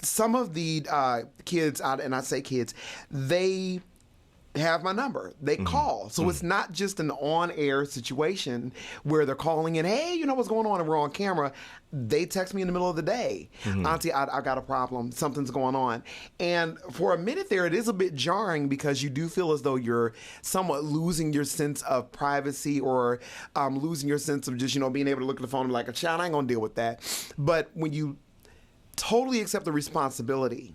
some of the kids, and I say kids, they have my number. They call. So it's not just an on-air situation where they're calling in, hey, you know what's going on, and we're on camera. They text me in the middle of the day. Auntie, I got a problem. Something's going on. And for a minute there, it is a bit jarring because you do feel as though you're somewhat losing your sense of privacy or losing your sense of just, being able to look at the phone and be like, child, I ain't going to deal with that. But when you totally accept the responsibility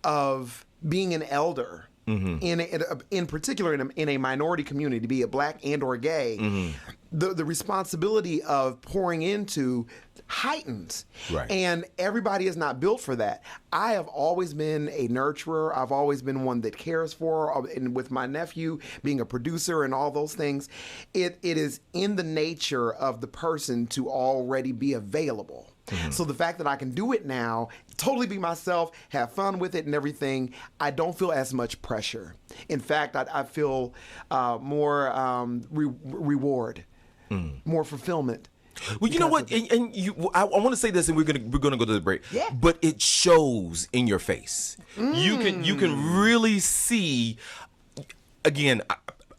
of being an elder, in particular in a minority community, be it black and or gay, the responsibility of pouring into heightens. Right. And everybody is not built for that. I have always been a nurturer. I've always been one that cares for, and with my nephew being a producer and all those things, it is in the nature of the person to already be available. So the fact that I can do it now, totally be myself, have fun with it and everything, I don't feel as much pressure. In fact, I feel more reward, more fulfillment. Well, you know what, I want to say this, and we're gonna go to the break. Yeah. But it shows in your face. You can really see, again,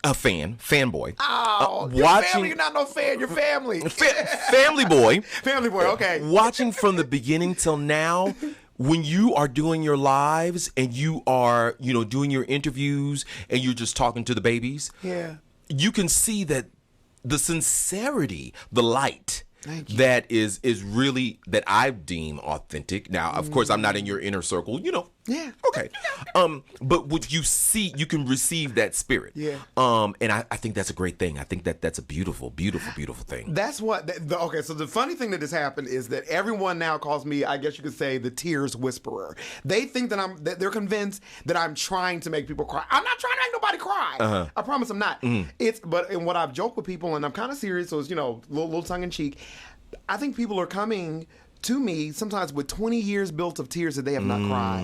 a fanboy. Oh, watching, family, you're not no fan, you're family. Family boy. Family boy, okay. Watching from the beginning till now, when you are doing your lives and you are, doing your interviews and you're just talking to the babies, you can see that the sincerity, the light that is really, that I deem authentic. Now, of course, I'm not in your inner circle, Yeah. Okay. But what you see, you can receive that spirit. Yeah. And I think that's a great thing. I think that's a beautiful, beautiful, beautiful thing. That's what. Okay. So the funny thing that has happened is that everyone now calls me, I guess you could say, the tears whisperer. They think that they're convinced that I'm trying to make people cry. I'm not trying to make nobody cry. I promise I'm not. And what I've joked with people, and I'm kind of serious, so it's little tongue in cheek. I think people are coming to me sometimes with 20 years built of tears that they have not cried.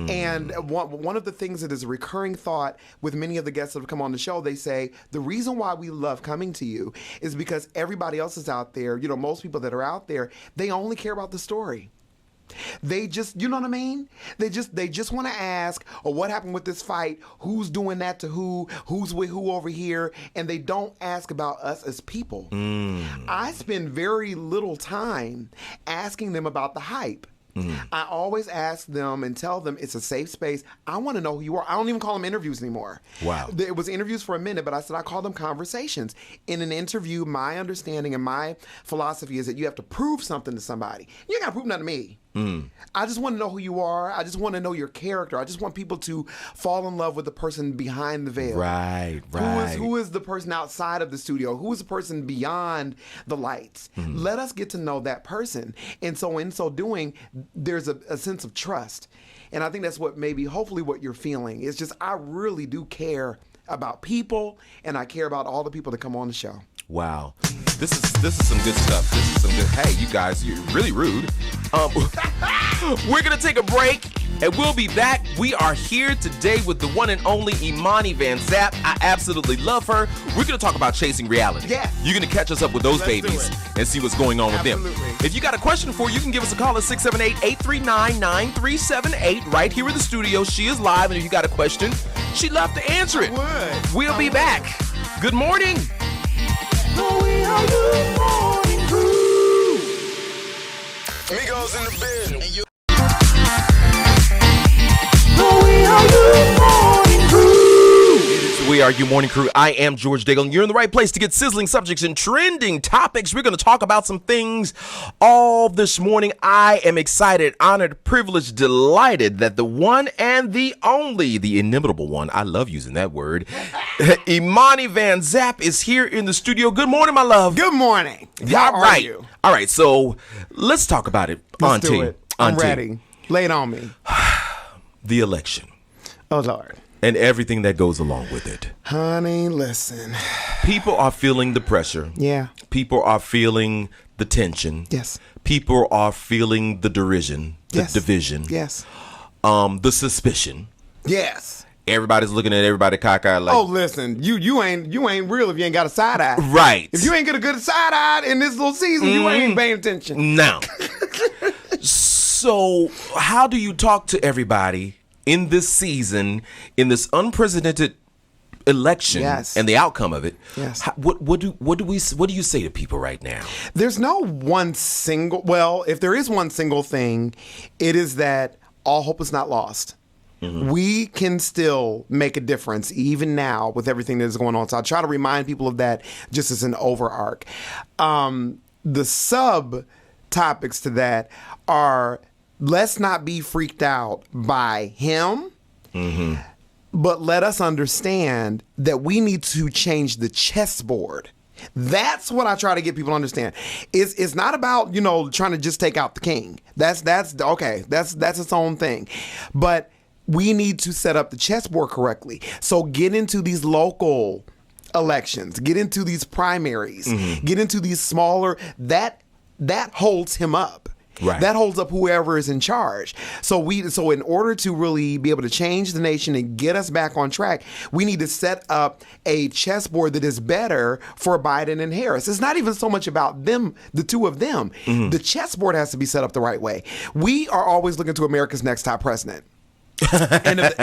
And one of the things that is a recurring thought with many of the guests that have come on the show, they say, the reason why we love coming to you is because everybody else is out there, most people that are out there, they only care about the story. They just, you know what I mean? They just want to ask, what happened with this fight? Who's doing that to who? Who's with who over here? And they don't ask about us as people. I spend very little time asking them about the hype. I always ask them and tell them it's a safe space. I want to know who you are. I don't even call them interviews anymore. Wow. It was interviews for a minute, but I said I call them conversations. In an interview, my understanding and my philosophy is that you have to prove something to somebody. You ain't got to prove nothing to me. I just want to know who you are. I just want to know your character. I just want people to fall in love with the person behind the veil. Right. Who is the person outside of the studio? Who is the person beyond the lights? Let us get to know that person. And so in so doing, there's a sense of trust. And I think that's hopefully what you're feeling. It's just, I really do care about people, and I care about all the people that come on the show. Wow. This is some good stuff. This is some good. Hey, you guys, you're really rude. We're going to take a break, and we'll be back. We are here today with the one and only Imani Van Zap. I absolutely love her. We're going to talk about chasing reality. Yeah. You're going to catch us up with those babies and see what's going on with them. If you got a question for her, you can give us a call at 678-839-9378 right here in the studio. She is live, and if you got a question, she'd love to answer it. We'll be back. Good morning. We are your morning crew. Migos in the building. We are your morning crew. We are your morning crew. I am George Daigle, and you're in the right place to get sizzling subjects and trending topics. We're going to talk about some things all this morning. I am excited, honored, privileged, delighted that the one and the only, the inimitable one, I love using that word, Imani Van Zap is here in the studio. Good morning, my love. Good morning. How are you? All right, so let's talk about it. Let's do it. I'm ready. Lay it on me. The election. Oh, Lord. And everything that goes along with it. Honey, listen. People are feeling the pressure. Yeah. People are feeling the tension. Yes. People are feeling the derision, the division. Yes. The suspicion. Yes. Everybody's looking at everybody cockeyed like, oh, listen, you ain't real if you ain't got a side eye. Right. If you ain't get a good side eye in this little season, you ain't paying attention. No. So, how do you talk to everybody in this season, in this unprecedented election, and the outcome of it? Yes. What do you say to people right now? There's no one single. Well, if there is one single thing, it is that all hope is not lost. We can still make a difference even now with everything that is going on. So I try to remind people of that just as an overarch. The sub topics to that are, let's not be freaked out by him, but let us understand that we need to change the chessboard. That's what I try to get people to understand. It's not about, trying to just take out the king. That's okay. That's its own thing. But we need to set up the chessboard correctly. So get into these local elections, get into these primaries, get into these smaller, that holds him up. Right. That holds up whoever is in charge. So in order to really be able to change the nation and get us back on track, we need to set up a chessboard that is better for Biden and Harris. It's not even so much about them, the two of them. The chessboard has to be set up the right way. We are always looking to America's next top president. And if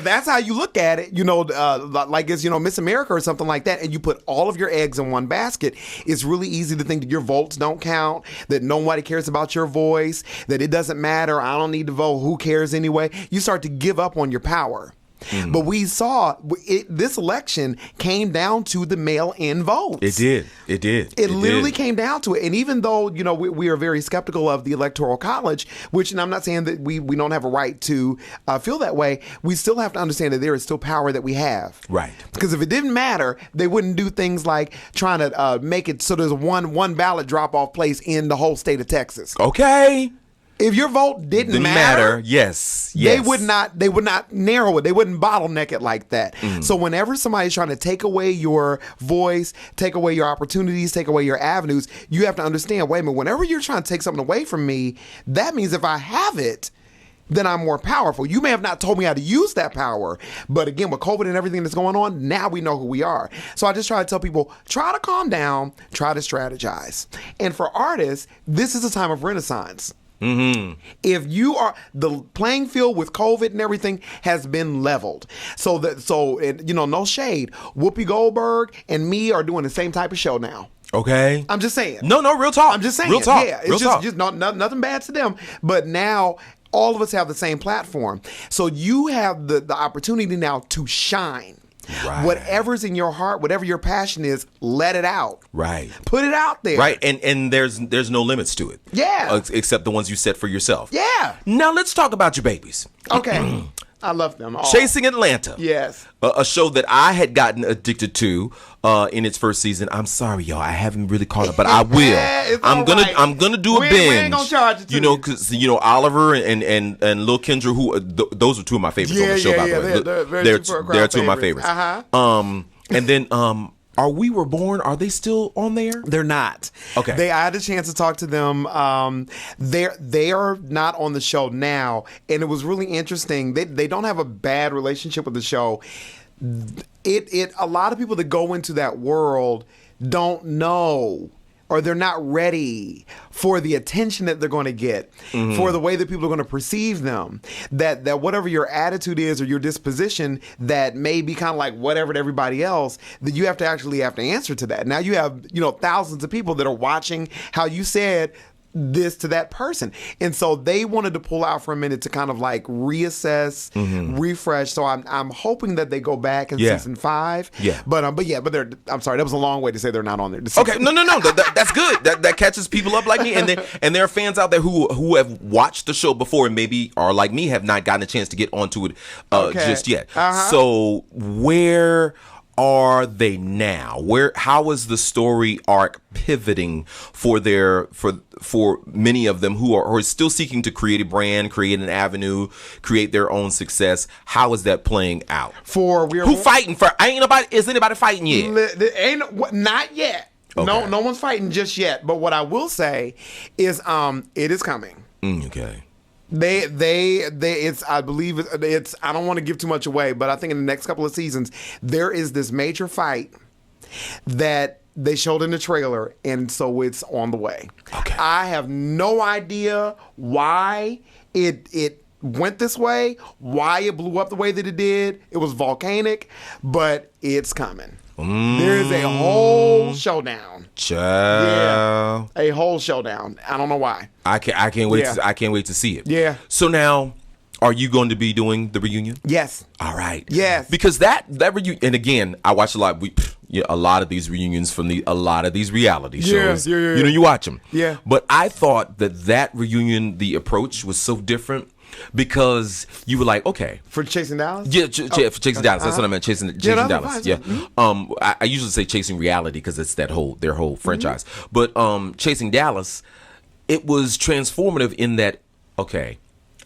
that's how you look at it, like it's Miss America or something like that, and you put all of your eggs in one basket, it's really easy to think that your votes don't count, that nobody cares about your voice, that it doesn't matter. I don't need to vote. Who cares anyway? You start to give up on your power. But we saw this election came down to the mail-in votes. It did. It literally came down to it. And even though, we are very skeptical of the Electoral College, which, and I'm not saying that we don't have a right to feel that way, we still have to understand that there is still power that we have. Right. Because if it didn't matter, they wouldn't do things like trying to make it so there's one ballot drop-off place in the whole state of Texas. Okay. If your vote didn't matter, yes, they would not narrow it. They wouldn't bottleneck it like that. So whenever somebody's trying to take away your voice, take away your opportunities, take away your avenues, you have to understand, wait a minute, whenever you're trying to take something away from me, that means if I have it, then I'm more powerful. You may have not told me how to use that power, but again, with COVID and everything that's going on, now we know who we are. So I just try to tell people, try to calm down, try to strategize. And for artists, this is a time of renaissance. If you are, the playing field with COVID and everything has been leveled. So no shade. Whoopi Goldberg and me are doing the same type of show now. Okay. I'm just saying. No, real talk. I'm just saying. Real talk. Yeah, real it's talk. just nothing bad to them. But now all of us have the same platform. So you have the opportunity now to shine. Right. Whatever's in your heart, whatever your passion is, let it out. Right. Put it out there. Right. And there's no limits to it. Yeah. Except the ones you set for yourself. Yeah. Now let's talk about your babies. Okay. I love them all. Chasing Atlanta. Yes. A show that I had gotten addicted to in its first season. I'm sorry, y'all. I haven't really caught up, but I will. I'm gonna do a binge. We ain't gonna charge you. Because Oliver and Lil Kendra, who those are two of my favorites on the show. By the way, they're two of my favorites. And then Are We Were Born, are they still on there? They're not. Okay. I had a chance to talk to them. They are not on the show now, and it was really interesting. They don't have a bad relationship with the show. A lot of people that go into that world don't know, or they're not ready for the attention that they're going to get, for the way that people are going to perceive them, that whatever your attitude is or your disposition that may be kind of like whatever to everybody else, that you have to answer to that. Now you have, thousands of people that are watching how you said this to that person. And so they wanted to pull out for a minute to kind of like reassess, refresh. So I'm hoping that they go back in season 5. Yeah. But I'm sorry, that was a long way to say they're not on there. Okay, no. That's good. That catches people up like me, and there are fans out there who have watched the show before and maybe are like me, have not gotten a chance to get onto it just yet. So where are they now? How is the story arc pivoting for many of them who are still seeking to create a brand, create an avenue, create their own success? How is that playing out? Who fighting for? Is anybody fighting yet? Not yet. Okay. No one's fighting just yet. But what I will say is, it is coming. Okay. I believe it's, I don't want to give too much away, but I think in the next couple of seasons, there is this major fight that they showed in the trailer, and so it's on the way. Okay. I have no idea why it went this way, why it blew up the way that it did. It was volcanic, but it's coming. There is a whole showdown. Child. Yeah, a whole showdown. I don't know why. I can't wait. Yeah. I can't wait to see it. Yeah. So now, are you going to be doing the reunion? Yes. All right. Yes. Because that reunion, and again, I watch a lot. A lot of these reunions from a lot of these reality shows. Yeah. You know, you watch them. Yeah. But I thought that reunion, the approach was so different because you were like, okay. For Chasing Dallas? Yeah, for Chasing Dallas. That's what I meant. Chasing no, Dallas. fine, Yeah. fine. I usually say Chasing Reality because it's their whole franchise. But Chasing Dallas, it was transformative in that. Okay,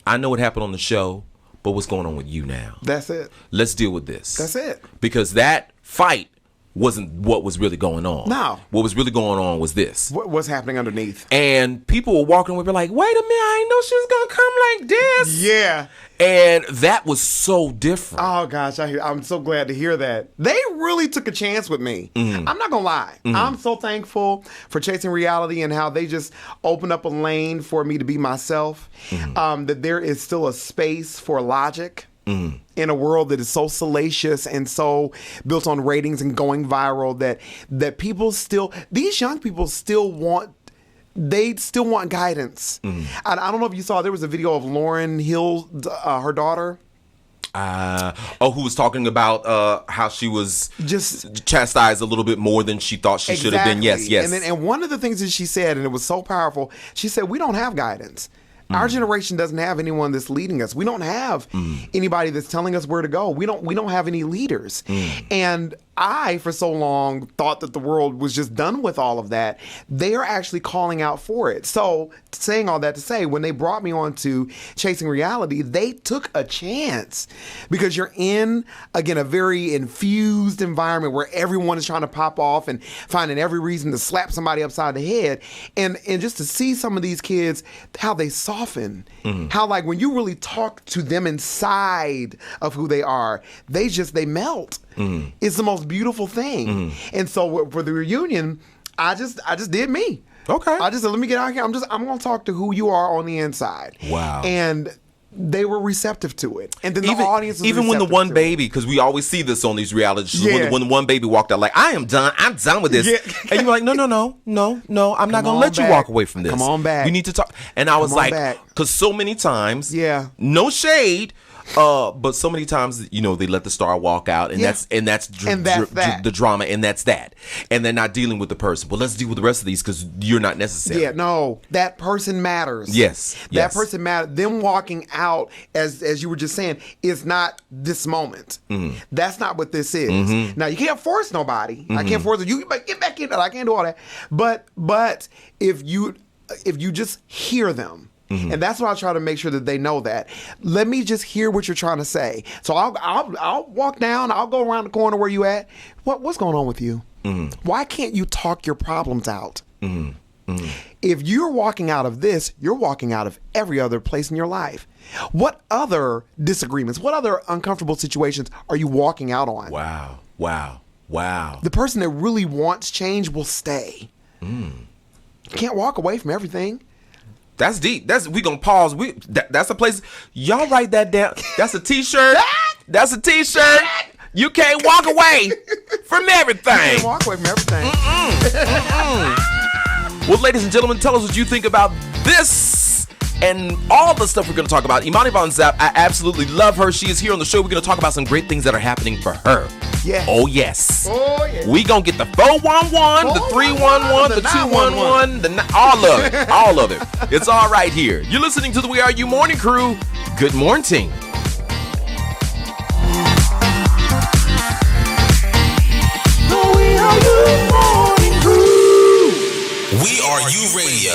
I know what happened on the show, but what's going on with you now? That's it. Let's deal with this. That's it. Because that fight wasn't what was really going on. No. What was really going on was this. What's happening underneath? And people were walking away, like, wait a minute, I didn't know she was going to come like this. Yeah. And that was so different. Oh, gosh. I'm so glad to hear that. They really took a chance with me. I'm not going to lie. I'm so thankful for Chasing Reality and how they just opened up a lane for me to be myself. That there is still a space for logic. In a world that is so salacious and so built on ratings and going viral, that people still, these young people still want, they still want guidance. I don't know if you saw, there was a video of Lauryn Hill, her daughter. Who was talking about how she was Just chastised a little bit more than she thought she should have been. Yes. And one of the things that she said, and it was so powerful, she said, we don't have guidance. Our generation doesn't have anyone that's leading us. We don't have anybody that's telling us where to go. We don't have any leaders. And I, for so long, thought that the world was just done with all of that. They are actually calling out for it. So, saying all that to say, when they brought me on to Chasing Reality, they took a chance because you're in, again, a very infused environment where everyone is trying to pop off and finding every reason to slap somebody upside the head. And just to see some of these kids, how they soften, how like when you really talk to them inside of who they are, they melt. It's the most beautiful thing. And so for the reunion, I just did me. Okay. I just said, let me get out here. I'm going to talk to who you are on the inside. Wow. And they were receptive to it. And then the audience was even when the receptive one to it. baby, because we always see this on these reality shows, Yeah. when the one baby walked out like, I'm done with this. Yeah. And you're like, no, I'm not going to on let you back. walk away from this. Come on back. We need to talk. And I was Come on like, back. because so many times, Yeah. no shade, but so many times, they let the star walk out, and Yeah. that's that. the drama, and that's that, and they're not dealing with the person. Well, let's deal with the rest of these because you're not necessary. Yeah, no, that person matters. Yes, That yes. person matters. Them walking out, as you were just saying, is not this moment. That's not what this is. Now, you can't force nobody. I can't force you. Get back in. I can't do all that. But if you just hear them, and that's what I try to make sure that they know that. Let me just hear what you're trying to say. So I'll walk down. I'll go around the corner where you at. What's going on with you? Why can't you talk your problems out? If you're walking out of this, you're walking out of every other place in your life. What other disagreements, what other uncomfortable situations are you walking out on? Wow. The person that really wants change will stay. You can't walk away from everything. That's deep. We gonna pause. That's a place. Y'all write that down. That's a t-shirt. That's a t-shirt. You can't walk away from everything. You can't walk away from everything. Well, ladies and gentlemen, tell us what you think about this and all the stuff we're going to talk about. Imani Van Zap, I absolutely love her. She is here on the show. We're going to talk about some great things that are happening for her. Yeah. Oh, yes. Oh, yeah. We going to get the 411, the 311, the 211, all of it. All of it. It's all right here. You're listening to the We Are You Morning Crew. Good morning.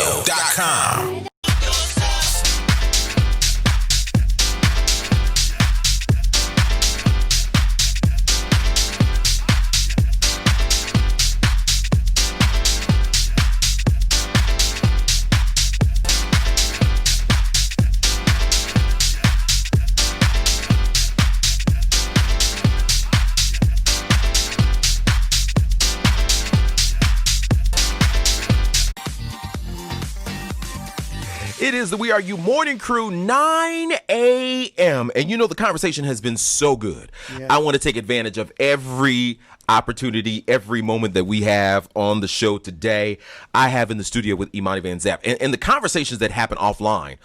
WERUradio.com. It is the We Are You Morning Crew, 9 a.m. And you know, the conversation has been so good. Yeah. I want to take advantage of every opportunity, every moment that we have on the show today. I have in the studio with Imani Van Zap. And the conversations that happen offline,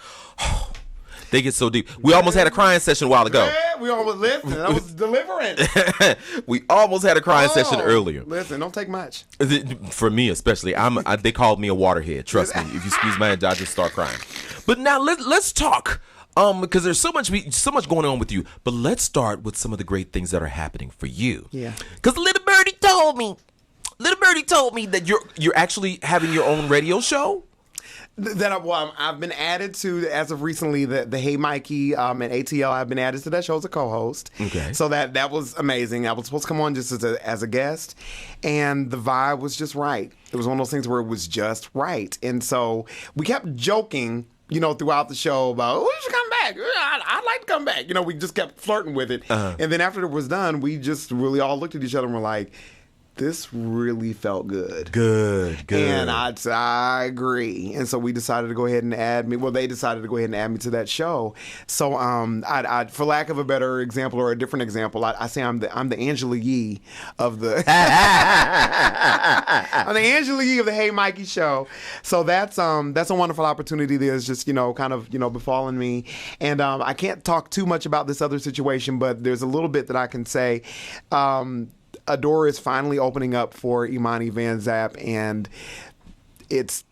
they get so deep. We almost had a crying session a while ago. Yeah, we almost listened. I was delivering. We almost had a crying session earlier. Listen, don't take much. For me especially, they called me a waterhead. Trust me, if you squeeze my hand, I just start crying. But now let's talk, because there's so much going on with you. But let's start with some of the great things that are happening for you. Yeah. Because little birdie told me that you're actually having your own radio show. I've been added to, as of recently, the Hey Mikey and ATL. I've been added to that show as a co-host. Okay. So that was amazing. I was supposed to come on just as a guest, and the vibe was just right. It was one of those things where it was just right. And so we kept joking, throughout the show about, oh, you should come back. I'd like to come back. We just kept flirting with it. Uh-huh. And then after it was done, we just really all looked at each other and were like, this really felt good. Good. And I agree. And so we decided to go ahead and add me. Well, they decided to go ahead and add me to that show. So, I for lack of a better example or a different example, I say I'm the Angela Yee of the I'm the Angela Yee of the Hey Mikey show. So that's a wonderful opportunity that's just kind of befallen me. And I can't talk too much about this other situation, but there's a little bit that I can say. A door is finally opening up for Imani Van Zap, and it's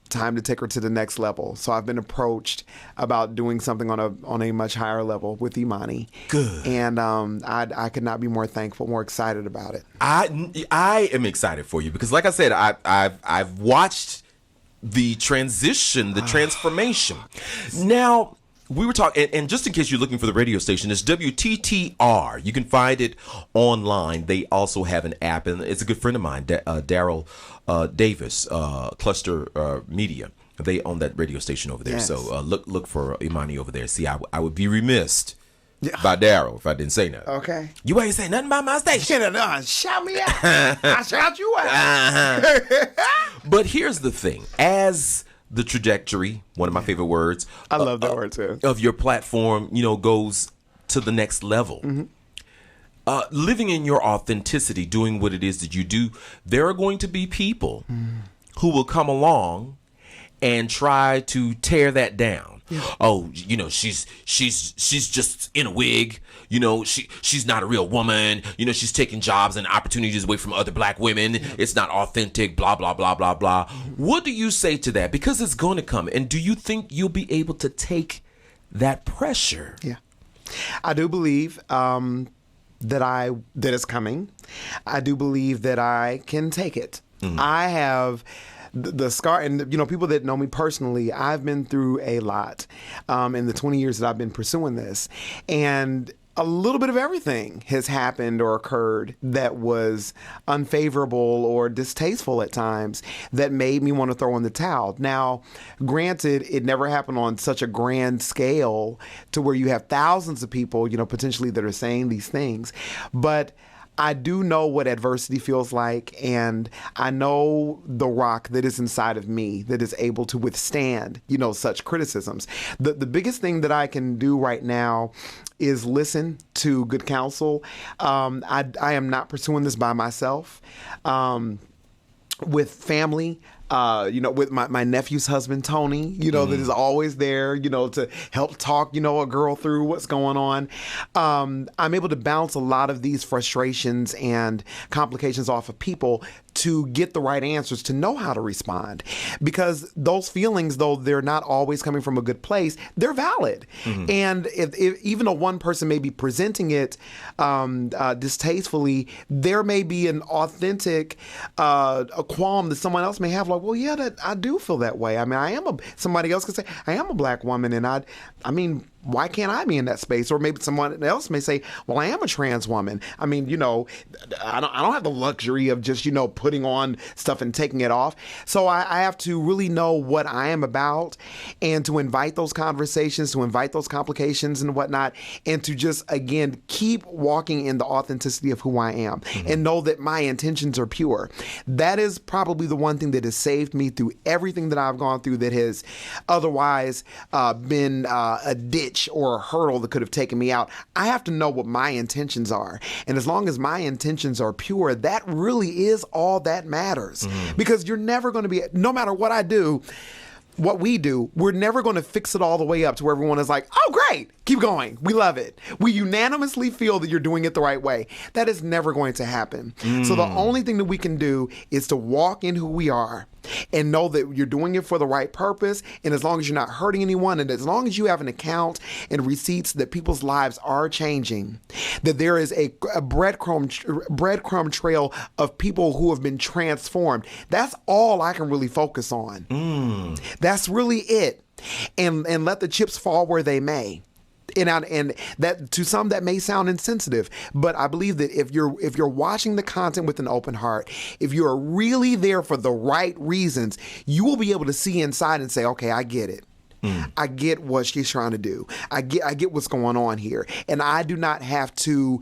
time to take her to the next level. So I've been approached about doing something on a much higher level with Imani. Good. And I could not be more thankful, more excited about it. I am excited for you because, like I said, I've watched the transition, the transformation. Now, we were talking, and just in case you're looking for the radio station, it's WTTR. You can find it online. They also have an app, and it's a good friend of mine, Daryl Davis, Cluster Media. They own that radio station over there. Yes. So look for Imani over there. See, I would be remiss by Daryl if I didn't say nothing. Okay. You ain't say nothing about my station. Shout me out. I shout you out. Uh-huh. But here's the thing. As the trajectory, one of my favorite words. I love that word too. Of your platform, goes to the next level. Mm-hmm. Living in your authenticity, doing what it is that you do, there are going to be people who will come along and try to tear that down. Yeah. Oh, she's just in a wig. She's not a real woman. She's taking jobs and opportunities away from other black women. Yeah. It's not authentic, blah, blah, blah, blah, blah. What do you say to that? Because it's going to come. And do you think you'll be able to take that pressure? Yeah. I do believe that it's coming. I do believe that I can take it. Mm-hmm. I have the scar, and people that know me personally, I've been through a lot in the 20 years that I've been pursuing this, and a little bit of everything has happened or occurred that was unfavorable or distasteful at times that made me want to throw in the towel. Now, granted, it never happened on such a grand scale to where you have thousands of people, potentially that are saying these things, but I do know what adversity feels like, and I know the rock that is inside of me that is able to withstand, such criticisms. The biggest thing that I can do right now is listen to good counsel. I am not pursuing this by myself. With family, with my nephew's husband, Tony, that is always there, to help talk, a girl through what's going on. I'm able to bounce a lot of these frustrations and complications off of people to get the right answers, to know how to respond. Because those feelings, though they're not always coming from a good place, they're valid. Mm-hmm. And if even though one person may be presenting it distastefully, there may be an authentic a qualm that someone else may have, like, well, I do feel that way. I mean, somebody else could say, I am a black woman, and I mean, why can't I be in that space? Or maybe someone else may say, well, I am a trans woman. I mean, I don't have the luxury of just, putting on stuff and taking it off. So I have to really know what I am about and to invite those conversations, to invite those complications and whatnot, and to just, again, keep walking in the authenticity of who I am and know that my intentions are pure. That is probably the one thing that has saved me through everything that I've gone through that has otherwise been a ditch or a hurdle that could have taken me out. I have to know what my intentions are. And as long as my intentions are pure, that really is all that matters. Because you're never going to be, no matter what I do, what we do, we're never going to fix it all the way up to where everyone is like, oh, great, keep going. We love it. We unanimously feel that you're doing it the right way. That is never going to happen. So the only thing that we can do is to walk in who we are and know that you're doing it for the right purpose. And as long as you're not hurting anyone, and as long as you have an account and receipts that people's lives are changing, that there is a breadcrumb trail of people who have been transformed. That's all I can really focus on. That's really it. And let the chips fall where they may. And that, to some, that may sound insensitive, but I believe that if you're watching the content with an open heart, if you are really there for the right reasons, you will be able to see inside and say, okay, I get it. I get what she's trying to do. I get what's going on here. And I do not have to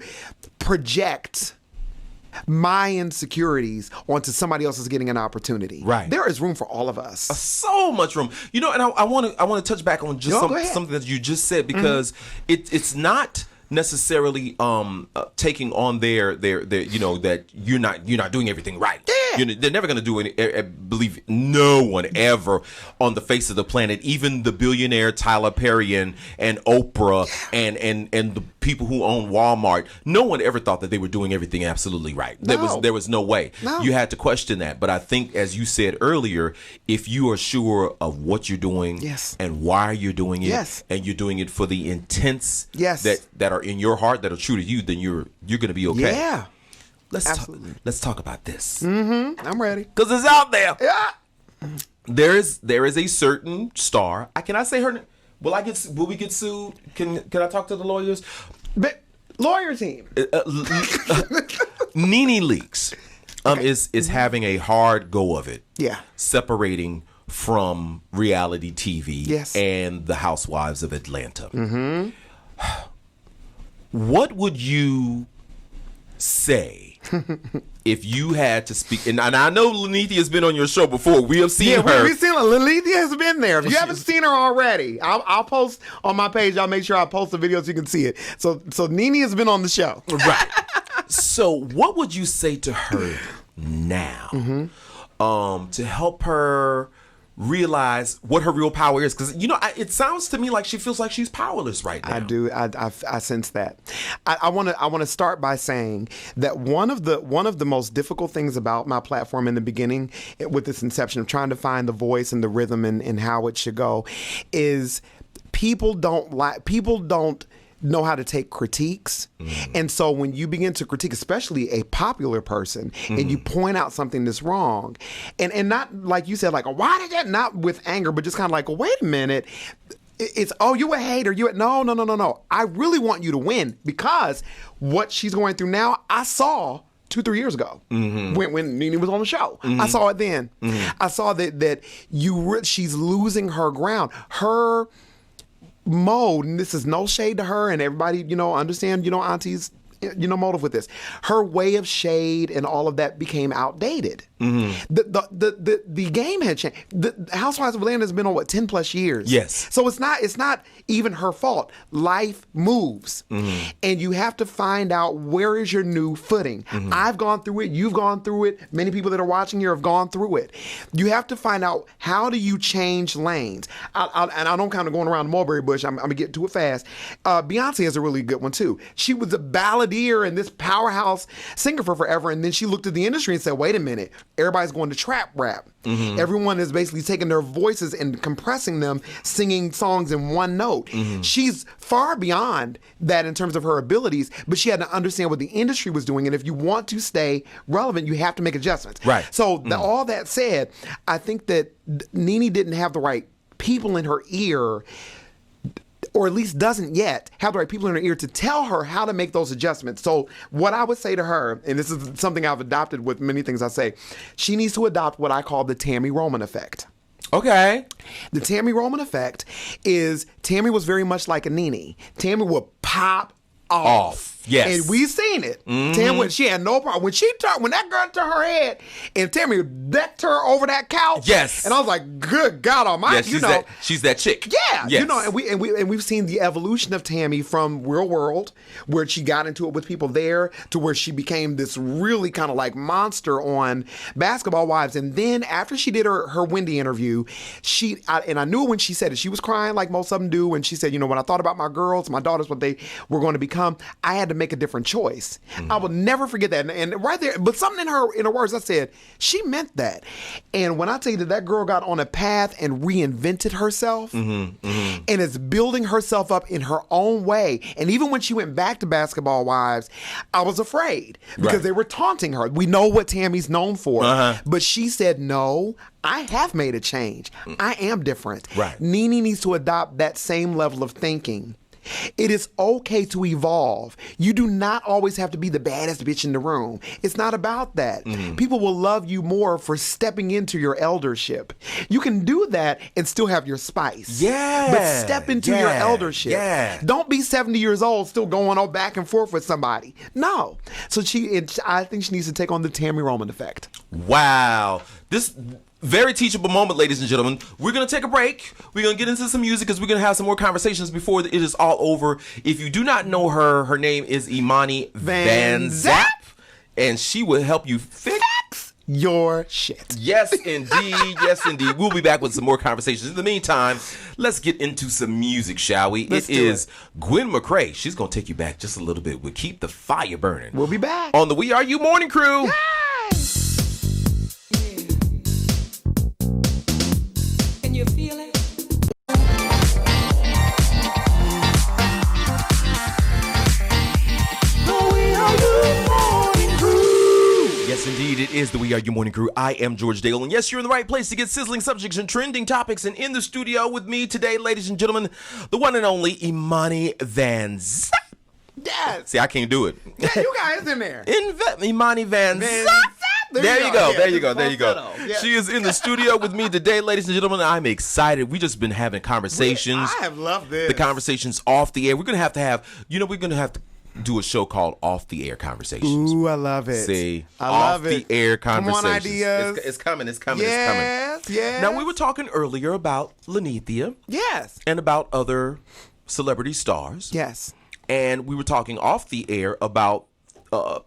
project my insecurities onto somebody else is getting an opportunity. Right. There is room for all of us. So much room. And I want to touch back on just something that you just said, because it's not necessarily taking on their that you're not doing everything right. Yeah. They're never going to do any. I believe no one ever on the face of the planet, even the billionaire Tyler Perry and Oprah and the people who own Walmart, no one ever thought that they were doing everything absolutely right. No. There was no way. No. You had to question that. But I think, as you said earlier, if you are sure of what you're doing and why you're doing it, and you're doing it for the intents that are in your heart, that are true to you, then you're going to be okay. Yeah. Let's talk about this. I'm ready. Because it's out there. Yeah. There is a certain star. Can I say her name? Will we get sued? Can I talk to the lawyers? But lawyer team. Nene Leakes is having a hard go of it. Yeah. Separating from reality TV and the Housewives of Atlanta. What would you say if you had to speak? And I know Lenithia has been on your show before. We have seen her. We've seen her. Lenithia has been there. If you haven't seen her already, I'll post on my page. I'll make sure I post the video so you can see it. So Nene has been on the show. Right. So what would you say to her now to help her realize what her real power is? Because it sounds to me like she feels like she's powerless right now. I do. I sense that. I want to start by saying that one of the most difficult things about my platform in the beginning, with this inception of trying to find the voice and the rhythm and how it should go, is people don't know how to take critiques. And so when you begin to critique, especially a popular person, and you point out something that's wrong, and not like you said, like, why did that, not with anger, but just kind of like, wait a minute, it's, oh, you a hater, no. I really want you to win, because what she's going through now, I saw 2-3 years ago when Nene was on the show. I saw it then. I saw that she's losing her ground. Her mode, and this is no shade to her, and everybody, understand, Auntie's, motive with this. Her way of shade and all of that became outdated. The game had changed. The Housewives of Atlanta has been on 10+ years. Yes. So it's not even her fault. Life moves, and you have to find out where is your new footing. I've gone through it. You've gone through it. Many people that are watching here have gone through it. You have to find out, how do you change lanes? And I don't kind of going around the mulberry bush. I'm gonna get to it fast. Beyonce is a really good one too. She was a balladeer and this powerhouse singer for forever, and then she looked at the industry and said, wait a minute, everybody's going to trap rap. Everyone is basically taking their voices and compressing them, singing songs in one note. She's far beyond that in terms of her abilities, but she had to understand what the industry was doing, and if you want to stay relevant, you have to make adjustments. Right. So all that said, I think that Nene didn't have the right people in her ear or at least doesn't yet have the right people in her ear to tell her how to make those adjustments. So what I would say to her, and this is something I've adopted with many things I say, she needs to adopt what I call the Tammy Roman effect. Okay. The Tammy Roman effect is Tammy was very much like a Nene. Tammy would pop off. Yes. And we seen it. Tammy, she had no problem. When that girl turned her head and Tammy decked her over that couch. Yes. And I was like, good God Almighty. Yeah, she's that chick. Yeah. Yes. You know, and we've seen the evolution of Tammy from Real World, where she got into it with people there, to where she became this really kind of like monster on Basketball Wives. And then after she did her Wendy interview, I knew when she said it, she was crying like most of them do. And she said, when I thought about my girls, my daughters, what they were going to become, I had to make a different choice. I will never forget that. And right there, but something in her words, I said, she meant that. And when I tell you that girl got on a path and reinvented herself and is building herself up in her own way. And even when she went back to Basketball Wives, I was afraid because they were taunting her. We know what Tammy's known for. But she said, no, I have made a change. I am different. Right. Nene needs to adopt that same level of thinking. It is okay to evolve. You do not always have to be the baddest bitch in the room. It's not about that. People will love you more for stepping into your eldership. You can do that and still have your spice. Yeah. But step into your eldership. Yeah. Don't be 70 years old still going on back and forth with somebody. No. So I think she needs to take on the Tammy Roman effect. Wow. This very teachable moment, ladies and gentlemen. We're going to take a break. We're going to get into some music because we're going to have some more conversations before it is all over. If you do not know her name is Imani Van Zap, and she will help you fix your shit. Yes, indeed. Yes, indeed. We'll be back with some more conversations. In the meantime, let's get into some music, shall we? It is Gwen McCrae. She's going to take you back just a little bit. We'll keep the fire burning. We'll be back on the We Are You Morning Crew. Yay! You feel it? Yes, indeed, it is the We Are Your Morning Crew. I am George Dale, and yes, you're in the right place to get sizzling subjects and trending topics. And in the studio with me today, ladies and gentlemen, the one and only Imani Van Zap. Yes. See, I can't do it. Yeah, you guys in there. Imani Van Zap. There you go. There you go. Yeah. She is in the studio with me today, ladies and gentlemen. I'm excited. We just been having conversations. I have loved this. The conversations off the air. We're gonna have to do a show called Off the Air Conversations. Ooh, I love it. See, I love it. Off the Air Conversations. Come on, ideas. It's coming. Yes. Now, we were talking earlier about Lanithia. Yes. And about other celebrity stars. Yes. And we were talking off the air about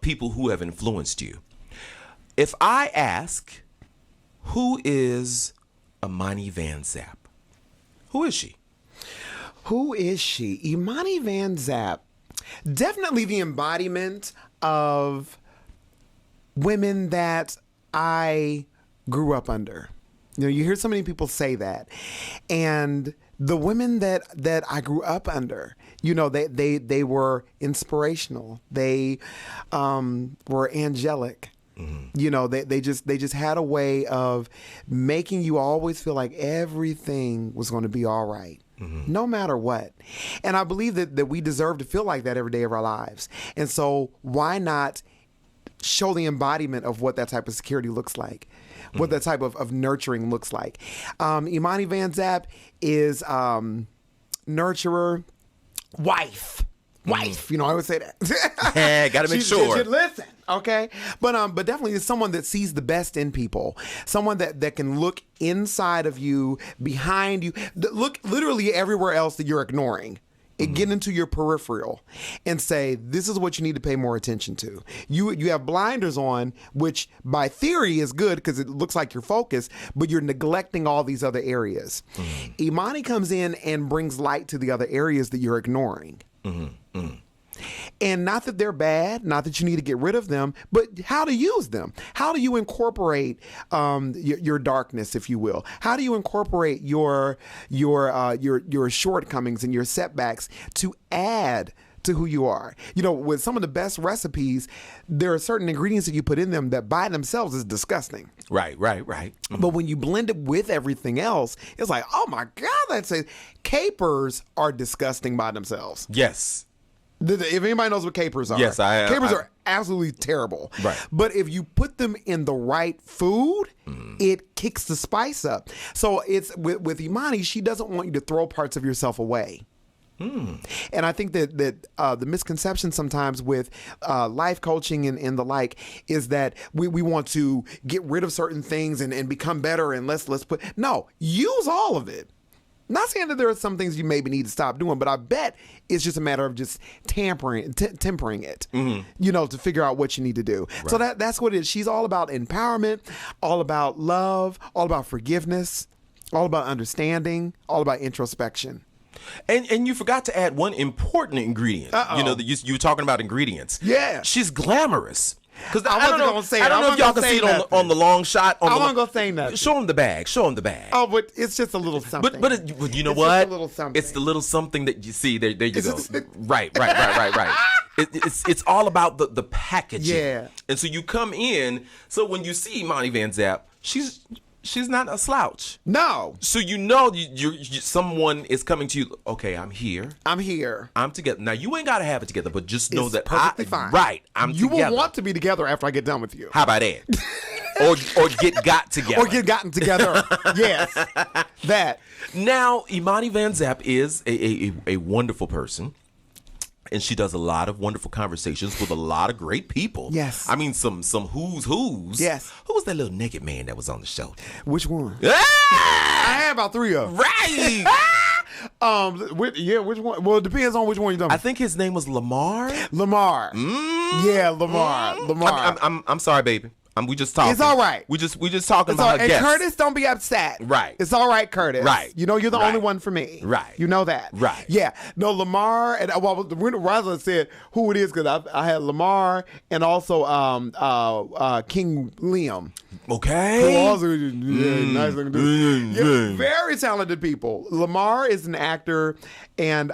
people who have influenced you. If I ask, who is Imani Van Zap? Who is she? Who is she? Imani Van Zap. Definitely the embodiment of women that I grew up under. You hear so many people say that. And the women that I grew up under, they were inspirational. They were angelic. They just had a way of making you always feel like everything was going to be all right. No matter what. And I believe that we deserve to feel like that every day of our lives. And so why not show the embodiment of what that type of security looks like, what that type of nurturing looks like. Imani Van Zap is nurturer, wife. I always say that. Gotta make sure. Listen, okay? But definitely it's someone that sees the best in people. Someone that can look inside of you, behind you, look literally everywhere else that you're ignoring. Get into your peripheral and say, this is what you need to pay more attention to. You have blinders on, which by theory is good because it looks like you're focused, but you're neglecting all these other areas. Imani comes in and brings light to the other areas that you're ignoring. And not that they're bad, not that you need to get rid of them, but how to use them. How do you incorporate your darkness, if you will? How do you incorporate your shortcomings and your setbacks to add to who you are. You know, with some of the best recipes, there are certain ingredients that you put in them that by themselves is disgusting. Right. But when you blend it with everything else, it's like, oh my God, that's it. Capers are disgusting by themselves. Yes. If anybody knows what capers are, Yes, capers are absolutely terrible. Right. But if you put them in the right food, it kicks the spice up. So it's with Imani, she doesn't want you to throw parts of yourself away. And I think that the misconception sometimes with life coaching and the like is that we want to get rid of certain things and become better and let's put use all of it. Not saying that there are some things you maybe need to stop doing, but I bet it's just a matter of just tempering it, you know, to figure out what you need to do. Right. So that's what it is. She's all about empowerment, all about love, all about forgiveness, all about understanding, all about introspection. And you forgot to add one important ingredient. Uh-oh. You know, you were talking about ingredients. Yeah. She's glamorous. Because I don't know if y'all can see it on the long shot. I wasn't going to say nothing. Show him the bag. Oh, but it's just a little something. But you know it's what? Just a little something. It's the little something that you see. There you go. Right. It's all about the packaging. Yeah. And so you come in. So when you see Imani Van Zap, she's not a slouch. No. So you know someone is coming to you. Okay, I'm here. I'm together. Now you ain't gotta have it together, but just know It's that perfectly fine. Right. You together. will want to be together after I get done with you. How about that? or get got together. Or get gotten together. Yes. That. Now Imani Van Zap is a wonderful person. And she does a lot of wonderful conversations with a lot of great people. Yes. I mean, some who's. Yes. Who was that little naked man that was on the show? Which one? Ah! I had about 3 of them. Right. Which one? Well, it depends on which one you're talking I about. think his name was Lamar. Yeah, Lamar. I'm sorry, baby. We just talking. It's all right. We just talking It's about all, her and guests. Curtis, don't be upset. Right. It's all right, Curtis. Right. You know you're the Right. only one for me. Right. You know that. Right. Yeah. No, Lamar and Rosalind said who it is because I had Lamar and also King Liam. Okay. Who also nice looking dude. Yeah, very talented people. Lamar is an actor and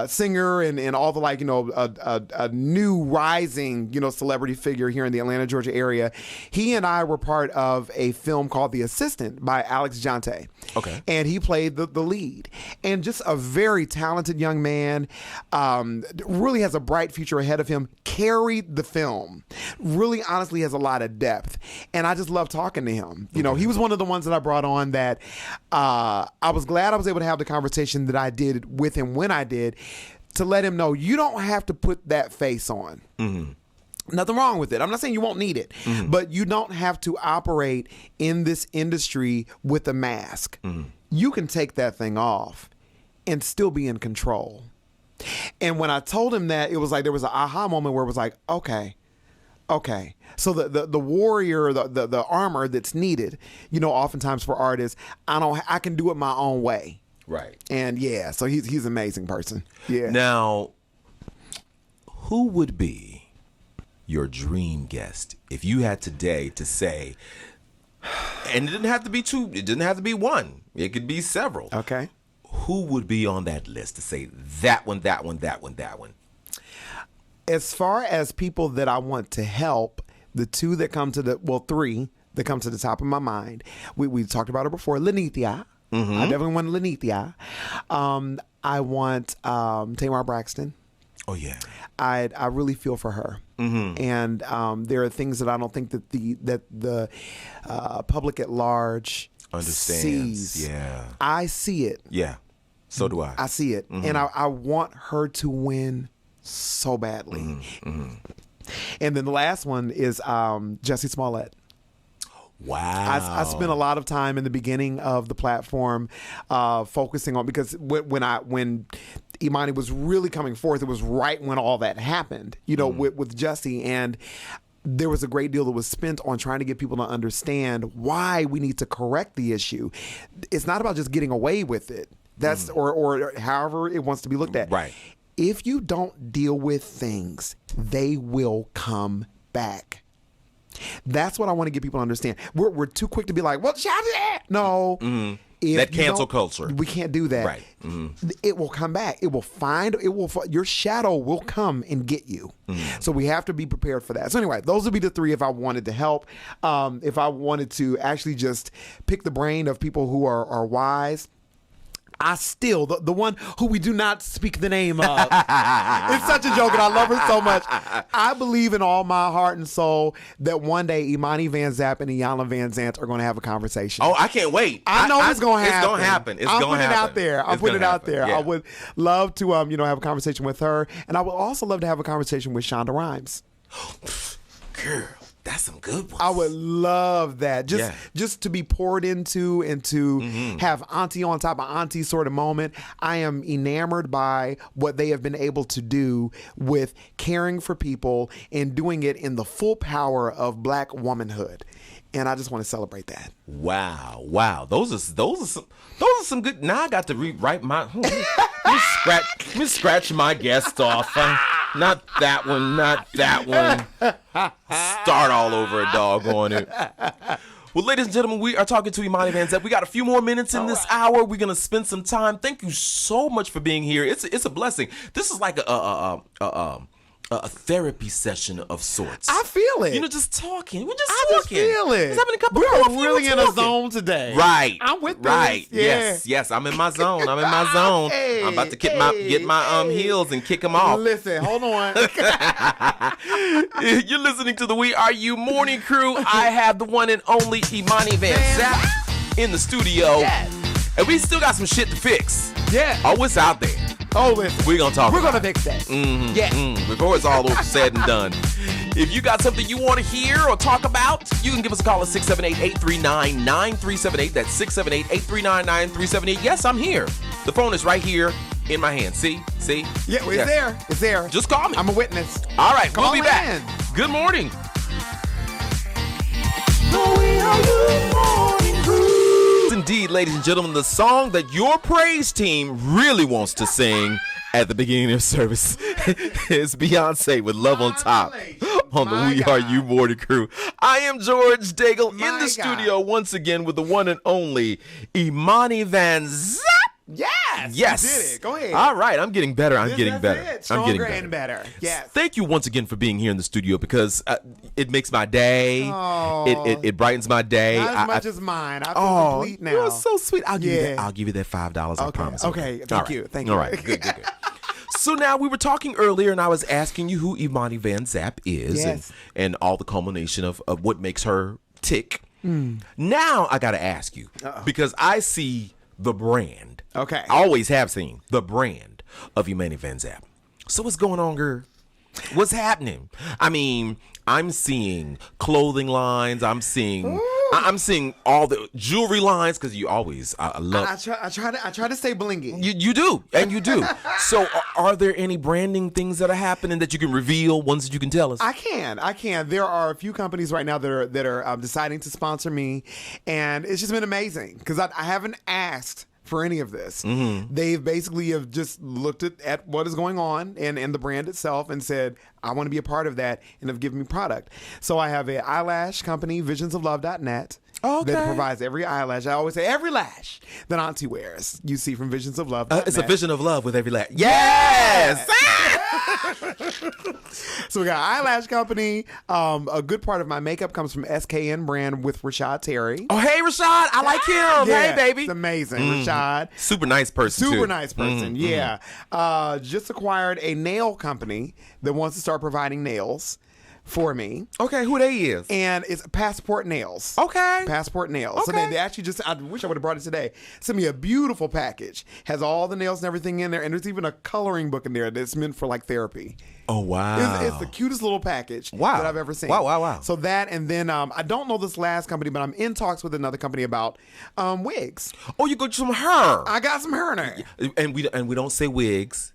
singer and all the like, you know, a new rising, you know, celebrity figure here in the Atlanta, Georgia area. He and I were part of a film called The Assistant by Alex Jonte. Okay. And he played the lead. And just a very talented young man, really has a bright future ahead of him, carried the film, really honestly has a lot of depth. And I just love talking to him. You know, he was one of the ones that I brought on that I was glad I was able to have the conversation that I did with him when I did, to let him know you don't have to put that face on. Nothing wrong with it. I'm not saying you won't need it, but you don't have to operate in this industry with a mask. You can take that thing off and still be in control. And when I told him that, it was like there was an aha moment where it was like, okay. So the warrior, the armor that's needed, you know, oftentimes for artists, I can do it my own way. Right. And yeah, so he's an amazing person. Yeah. Now, who would be your dream guest if you had today to say, and it didn't have to be two, it didn't have to be one, it could be several. Okay. Who would be on that list to say that one? As far as people that I want to help, the two that come to three that come to the top of my mind, we talked about her before, Lenithia. I definitely want Lenithia. I want Tamar Braxton. Oh yeah. I really feel for her, and there are things that I don't think that the public at large understands. sees. Yeah, I see it. Yeah, so do I. I see it, and I want her to win so badly. And then the last one is Jussie Smollett. Wow. I spent a lot of time in the beginning of the platform focusing on, because when Imani was really coming forth, it was right when all that happened, you know, with Jussie, and there was a great deal that was spent on trying to get people to understand why we need to correct the issue. It's not about just getting away with it. That's or however it wants to be looked at. Right. If you don't deal with things, they will come back. That's what I want to get people to understand. We're too quick to be like, well, shout it. No. that cancel culture. We can't do that. Right. Mm-hmm. It will come back. Your shadow will come and get you. Mm-hmm. So we have to be prepared for that. So anyway, those would be the three if I wanted to help. If I wanted to actually just pick the brain of people who are wise. I still, the one who we do not speak the name of. It's such a joke and I love her so much. I believe in all my heart and soul that one day Imani Van Zap and Iyanla Vanzant are going to have a conversation. Oh, I can't wait. I know it's going to happen. It's going to happen. I'm putting it out there. I'm putting it out there. Yeah. I would love to, have a conversation with her. And I would also love to have a conversation with Shonda Rhimes. Girl. That's some good ones. I would love that. Just to be poured into and to have auntie on top of auntie sort of moment. I am enamored by what they have been able to do with caring for people and doing it in the full power of Black womanhood. And I just want to celebrate that. Wow. Those are some good. Now I got to rewrite my. Let me scratch my guest off. Not that one. Start all over a dog on it. Well, ladies and gentlemen, we are talking to Imani Van Zap. We got a few more minutes in this hour. We're gonna spend some time. Thank you so much for being here. It's a blessing. This is like a therapy session of sorts. I feel it. Just talking. We're just I talking. just feel it. Just having a cup of We're coffee. really in a zone today. Right. I'm with this. Right. Yeah. Yes. I'm in my zone. I'm about to get my heels and kick them off. Listen, hold on. You're listening to the We Are You Morning Crew. I have the one and only Imani Van Zap in the studio. Yes. And we still got some shit to fix. Yeah. Oh, it's out there. Oh, listen. We're going to talk We're about going to fix that. Mm-hmm. Yeah. Mm-hmm. Before it's all over, said and done. If you got something you want to hear or talk about, you can give us a call at 678-839-9378. That's 678-839-9378. Yes, I'm here. The phone is right here in my hand. See? Yeah, it's there. It's there. Just call me. I'm a witness. All right, Call we'll be back. in. Good morning. Indeed, ladies and gentlemen, the song that your praise team really wants to sing at the beginning of service is Beyonce with Love on Top on the We Are You Morning Crew. I am George Daigle in the studio once again with the one and only Imani Van Zap. Yes. Yes. You did it. Go ahead. All right. I'm getting better. I'm That's getting better. It. I'm getting and better. Yes. Thank you once again for being here in the studio because it makes my day. Oh. It brightens my day. Not as much as mine. I feel complete now. You're so sweet. I'll give you that $5. I promise. Okay. Thank you. All right. Good. So now we were talking earlier, and I was asking you who Imani Van Zap is, and all the culmination of what makes her tick. Now I got to ask you because I see the brand. Okay. I always have seen the brand of Imani Van Zap. So what's going on, girl? What's happening? I mean, I'm seeing clothing lines. I'm seeing all the jewelry lines because you always I love. I try to stay blingy. You do. So are there any branding things that are happening that you can reveal? Ones that you can tell us? I can. There are a few companies right now that are deciding to sponsor me, and it's just been amazing because I haven't asked for any of this. They've basically have just looked at what is going on and the brand itself and said, I want to be a part of that, and have given me product. So I have an eyelash company, visionsoflove.net. That provides every eyelash. I always say every lash that Auntie wears. You see from Visions of Love. It's a vision of love with every lash. Yes! So we got eyelash company. A good part of my makeup comes from SKN brand with Rashad Terry. Oh, hey, Rashad. I like him. Yeah, hey, baby. It's amazing. Rashad. Super nice person, Super nice person. Yeah. Just acquired a nail company that wants to start providing nails for me. Okay, who they is? And it's Passport Nails. Okay. Passport Nails. Okay. So they actually just, I wish I would have brought it today. Sent me a beautiful package. Has all the nails and everything in there. And there's even a coloring book in there that's meant for like therapy. Oh, wow. It's the cutest little package that I've ever seen. Wow. So that, and then I don't know this last company, but I'm in talks with another company about wigs. Oh, you got some hair. I got some hair in there. And we don't say wigs.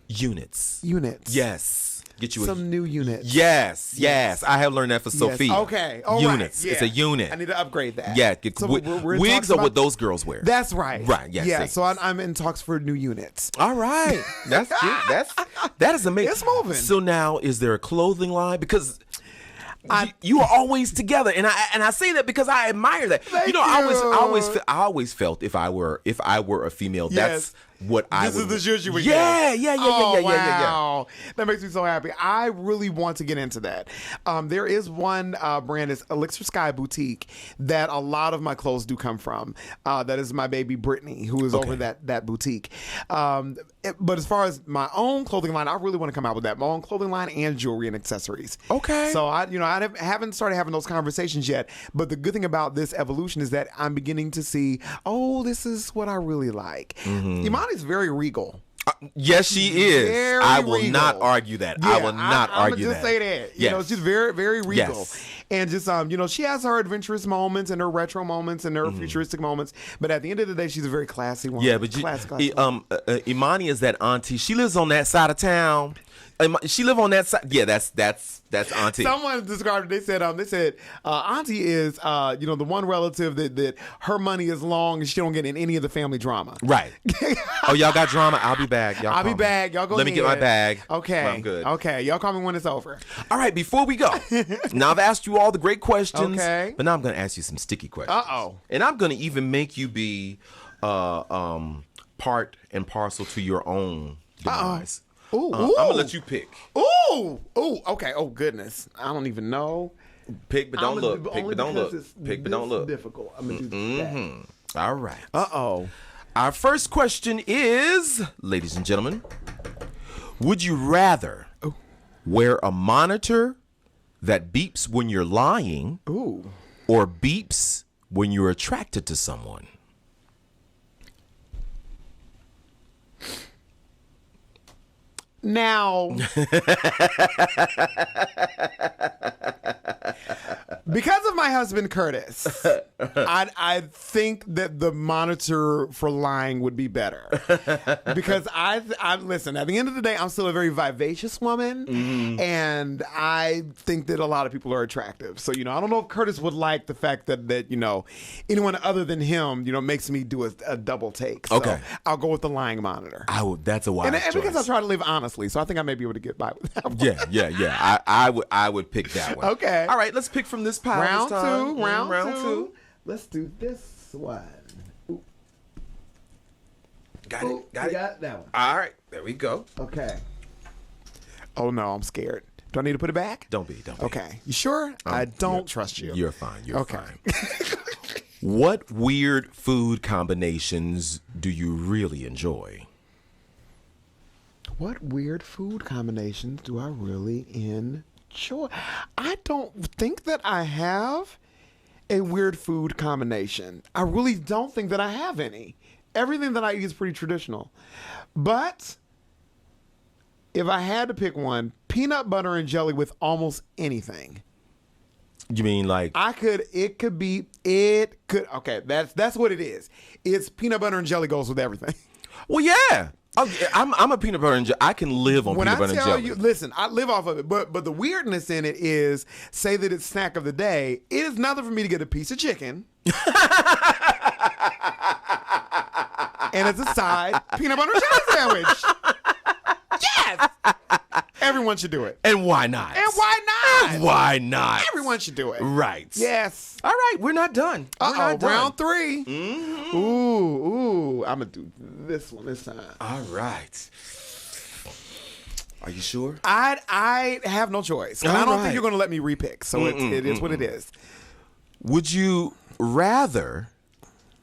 Units. Yes. Get you some new units. Yes. I have learned that for Sophia. Okay. All units. Right. Yeah. It's a unit. I need to upgrade that. Yeah. So we're wigs are what those girls wear. That's right. Right. Yes. Yeah. So I'm in talks for new units. All right. That's cute. That is amazing. It's moving. So now, is there a clothing line? Because you are always together, and I say that because I admire that. Thank you know, you. I always felt if I were a female, that's what I would. This is the zhuzh you would yeah, get. yeah. Wow. That makes me so happy. I really want to get into that. There is one brand, is Elixir Sky Boutique, that a lot of my clothes do come from. That is my baby Brittany, who is over that boutique. But as far as my own clothing line, I really want to come out with that. My own clothing line and jewelry and accessories. Okay. So I haven't started having those conversations yet. But the good thing about this evolution is that I'm beginning to see, this is what I really like. Imani's very regal. Yes, she is. Very I will regal. not argue that. Yeah, I will not argue that. I'm just say that. You know, she's very, very regal. Yes. And just, she has her adventurous moments and her retro moments and her futuristic moments. But at the end of the day, she's a very classy woman. Yeah, but Imani is that auntie. She lives on that side of town. She live on that side. Yeah, that's auntie. Someone described it. They said auntie is the one relative that her money is long and she don't get in any of the family drama. Right. Y'all got drama? I'll be back. I'll be back. Y'all go. Let me get my bag. Okay. Well, I'm good. Okay. Y'all call me when it's over. All right. Before we go, now I've asked you all the great questions. Okay. But now I'm going to ask you some sticky questions. And I'm going to even make you be part and parcel to your own demise. Ooh, I'm gonna let you pick. Ooh, okay. Oh goodness, I don't even know. Pick but don't look. Pick but don't look. Pick but don't look. Difficult. I'm gonna do that. All right. Our first question is, ladies and gentlemen, would you rather wear a monitor that beeps when you're lying, or beeps when you're attracted to someone? Now, because of my husband Curtis, I think that the monitor for lying would be better. Because I listen, at the end of the day, I'm still a very vivacious woman, and I think that a lot of people are attractive. So, I don't know if Curtis would like the fact that anyone other than him, makes me do a double take. So okay. I'll go with the lying monitor. That's a wise choice. And because I try to live honestly. So I think I may be able to get by with that one. Yeah. I would pick that one. Okay. All right, let's pick from this pile. Round two. Let's do this one. Ooh. Got it. Got that one. All right, there we go. Okay. Oh no, I'm scared. Do I need to put it back? Don't be. Okay. You sure? I don't trust you. You're fine. You're fine. What weird food combinations do you really enjoy? What weird food combinations do I really enjoy? I don't think that I have a weird food combination. I really don't think that I have any. Everything that I eat is pretty traditional. But if I had to pick one, peanut butter and jelly with almost anything. You mean like okay, that's what it is. It's peanut butter and jelly goes with everything. Well, yeah. I'm a peanut butter and jelly. I can live on peanut butter and jelly. When I tell you, listen, I live off of it, but the weirdness in it is, say that it's snack of the day, it is nothing for me to get a piece of chicken. And as a side, peanut butter and jelly sandwich. Yes! Everyone should do it. And why not? Why not? Everyone should do it. Right. Yes. All right, we're not done. Round 3. Mm-hmm. Ooh, I'm going to do this one this time. All right. Are you sure? I have no choice. And I don't think you're going to let me repick, so it is what it is. Would you rather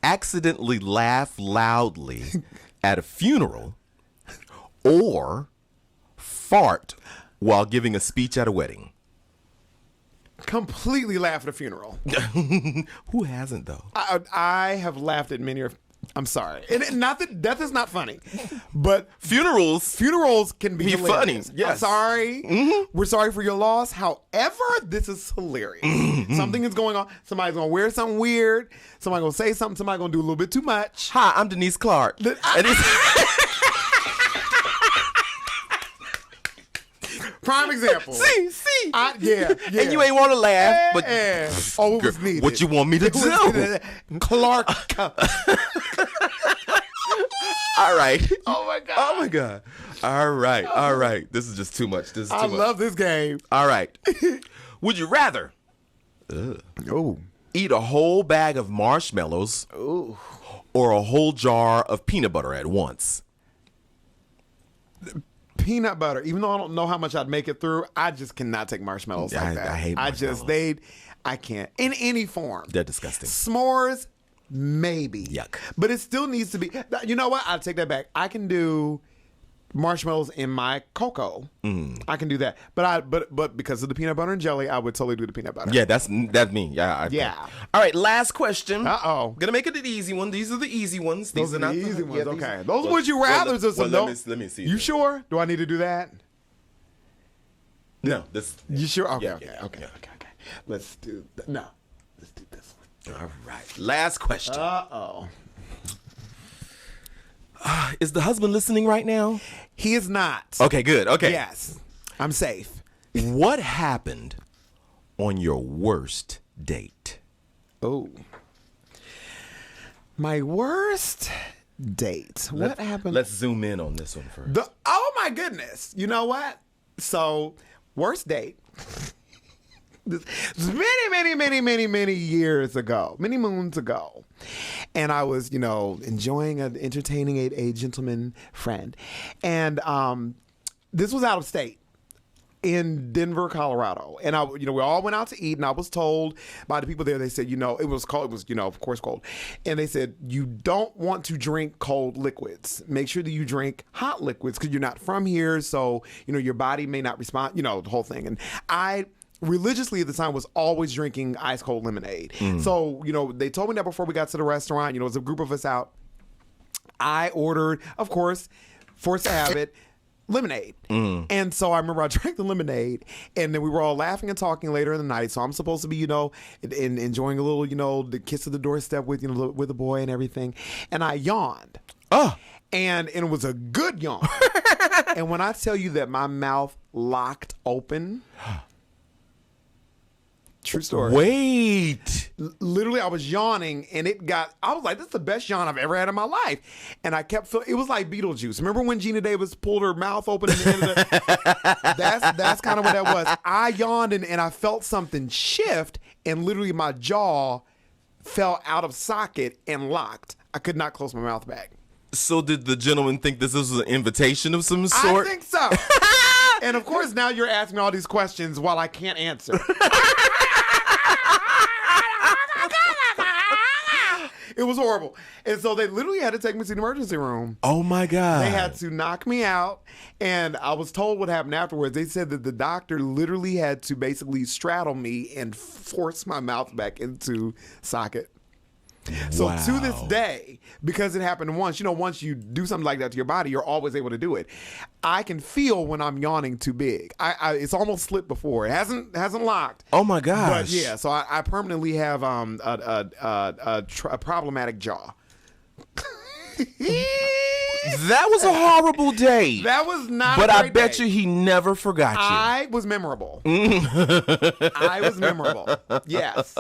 accidentally laugh loudly at a funeral or fart while giving a speech at a wedding? Completely laugh at a funeral. Who hasn't, though? I have laughed at many. I'm sorry. And not that death is not funny, but funerals can be hilarious. Funny. Yes. I'm sorry. Mm-hmm. We're sorry for your loss. However, this is hilarious. Mm-hmm. Something is going on. Somebody's going to wear something weird. Somebody's going to say something. Somebody's going to do a little bit too much. Hi, I'm Denise Clark. Prime example. See. Yeah. And you ain't want to laugh, but it was needed. What you want me to do? Clark. All right. Oh my God. All right. This is just too much. I love this game. All right. Would you rather eat a whole bag of marshmallows or a whole jar of peanut butter at once? Peanut butter. Even though I don't know how much I'd make it through, I just cannot take marshmallows like that. I hate marshmallows. I can't. In any form. They're disgusting. S'mores, maybe. Yuck. But it still needs to be. You know what? I'll take that back. I can do marshmallows in my cocoa. I can do that. But because of the peanut butter and jelly, I would totally do the peanut butter. Yeah, that's me. Yeah. All right, last question. Gonna make it an easy one. These are the easy ones. Those are not the easy ones. yeah, Okay. Those would you rather? Let me see. You sure? Do I need to do that? No. This. You sure? Okay. Yeah. Okay. Let's do no. Let's do this one. All right. Last question. Uh-oh. Is the husband listening right now? He is not. Okay, good. Okay. Yes. I'm safe. What happened on your worst date? Oh. My worst date. What happened? Let's zoom in on this one first. Oh my goodness. You know what? So, worst date. This many years ago, many moons ago. And I was, enjoying entertaining a gentleman friend. And this was out of state in Denver, Colorado. And we all went out to eat, and I was told by the people there, they said, it was of course cold. And they said, you don't want to drink cold liquids. Make sure that you drink hot liquids because you're not from here. So, your body may not respond, the whole thing. And I religiously at the time was always drinking ice cold lemonade. So, they told me that before we got to the restaurant, it was a group of us out. I ordered, of course, force of habit, lemonade. And so I remember I drank the lemonade, and then we were all laughing and talking later in the night. So I'm supposed to be, enjoying a little, the kiss of the doorstep with, with the boy and everything. And I yawned. And it was a good yawn. And when I tell you that my mouth locked open, true story. Wait. Literally, I was yawning, and I was like, this is the best yawn I've ever had in my life. And I kept feeling, it was like Beetlejuice. Remember when Gina Davis pulled her mouth open at the end of the... That's kind of what that was. I yawned, and I felt something shift, and literally my jaw fell out of socket and locked. I could not close my mouth back. So did the gentleman think this was an invitation of some sort? I think so. And of course, now you're asking me all these questions while I can't answer. It was horrible. And so they literally had to take me to the emergency room. Oh, my God. They had to knock me out. And I was told what happened afterwards. They said that the doctor literally had to basically straddle me and force my mouth back into socket. So to this day, because it happened once, once you do something like that to your body, you're always able to do it. I can feel when I'm yawning too big. It's almost slipped before. It hasn't locked. Oh my gosh! But yeah, so I permanently have a problematic jaw. That was a horrible date. That was not. But a I great bet date. you he never forgot you. I was memorable. I was memorable. Yes.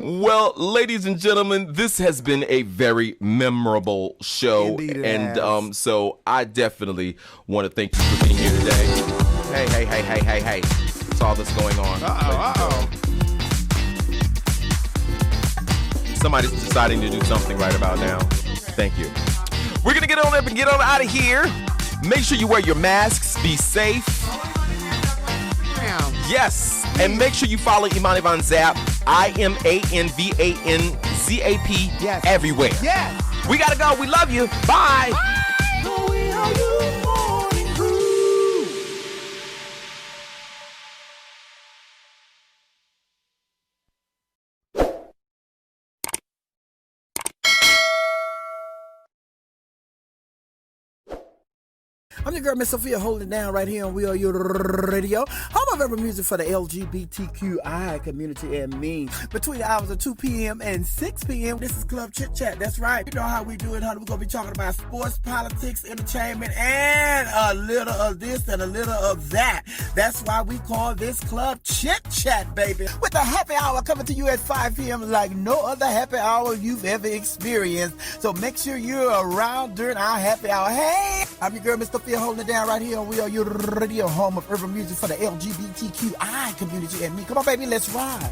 Well, ladies and gentlemen, this has been a very memorable show. Indeed it and has. So I definitely want to thank you for being here today. Hey. That's all that's going on. Somebody's deciding to do something right about now. Thank you. We're going to get on up and get on out of here. Make sure you wear your masks. Be safe. Yes. And make sure you follow Imani Van Zap. IMANVANZAP. Yes. Everywhere. Yes. We got to go. We love you. Bye. I'm your girl, Miss Sophia, holding it down right here on WERUradio. Home of every music for the LGBTQI community and me. Between the hours of 2 p.m. and 6 p.m., this is Club Chit Chat. That's right. You know how we do it, honey. We're going to be talking about sports, politics, entertainment, and a little of this and a little of that. That's why we call this Club Chit Chat, baby. With the happy hour coming to you at 5 p.m. like no other happy hour you've ever experienced. So make sure you're around during our happy hour. Hey! I'm your girl, Miss Sophia, holding it down right here on WERUradio, home of urban music for the LGBTQI community and me. Come on, baby, let's ride.